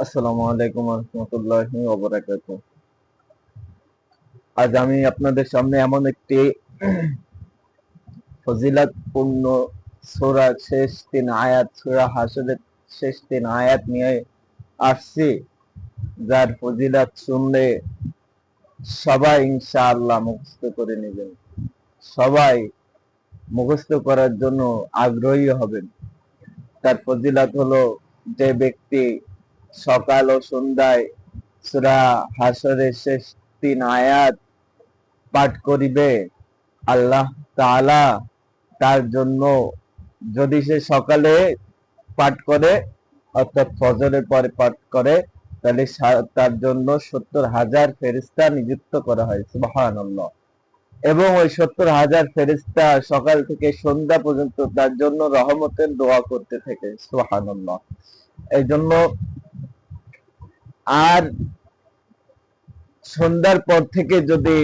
আসসালামু আলাইকুম রহমতুল্লাহি ওয়া বারাকাতুহু। আজ আমি আপনাদের সামনে এমন একটি ফজিলতপূর্ণ সূরার শেষ তিন আয়াত, সূরা হাশরের শেষ তিন আয়াত নিয়ে আসছি, যার ফজিলত শুনলে সবাই ইনশাআল্লাহ মুখস্থ করে নেবেন। সবাই মুখস্থ করার জন্য আগ্রহী হবেন। তার ফজিলত হলো, যে ব্যক্তি সকাল ও সন্ধ্যায় সূরা হাশরের শেষ তিন আয়াত পাঠ করিবে, আল্লাহ তাআলা তার জন্য, যদি সে সকালে পাঠ করে অর্থাৎ ফজরের পরে পাঠ করে, তাহলে তার জন্য 70,000 ফেরেশতা নিযুক্ত করা হয়। সুবহানাল্লাহ। এবং ওই 70,000 ফেরেশতা সকাল থেকে সন্ধ্যা পর্যন্ত তার জন্য রহমতের দোয়া করতে থাকে। সুবহানাল্লাহ। এই জন্য আর সন্ধ্যার পর থেকে, যদি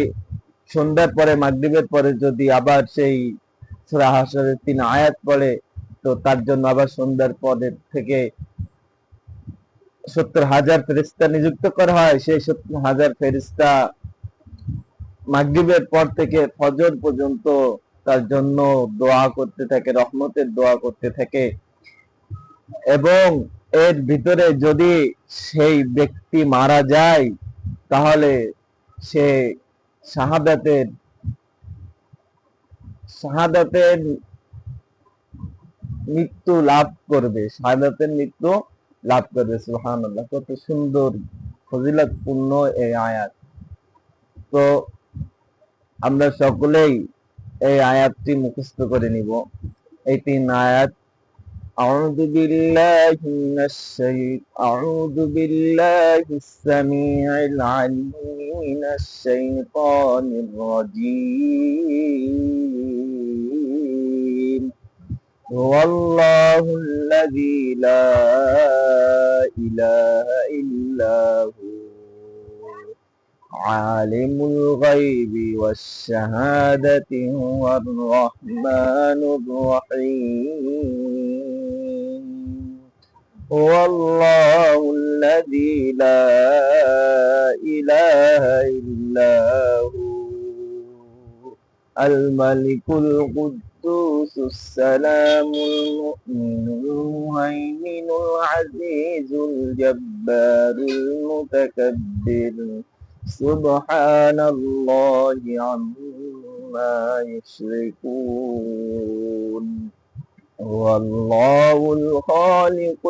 সন্ধ্যার পরে মাগরিবের পরে যদি আবার সেই সূরা হাশরের 3 আয়াত পড়ে, তো তার জন্য আবার সন্ধ্যার পরে থেকে 70,000 ফেরেশতা নিযুক্ত করা হয়। সেই 70,000 ফেরেশতা মাগরিবের পর থেকে ফজর পর্যন্ত তার জন্য দোয়া করতে থাকে, রহমতের দোয়া করতে থাকে। এবং এর ভিতরে যদি সেই ব্যক্তি মারা যায়, তাহলে সে শাহাদাতের শাহাদাতের মৃত্যু লাভ করবে, শাহাদাতের মৃত্যু লাভ করবে। সুবহানাল্লাহ। কত সুন্দর ফজিলতপূর্ণ এই আয়াত। তো আমরা সকলেই এই আয়াতটি মুখস্থ করে নিব। এই তিন আয়াত। أعوذ بالله السميع العليم من الشيطان الرجيم. هو الله الذي لا إله إلا هو عالم الغيب والشهادة هو الرحمن الرحيم. هو الله الذي لا إله إلا هو الملك القدوس السلام المؤمن المهيمن العزيز الجبار المتكبر سبحان الله عما يشركون. هو الله الخالق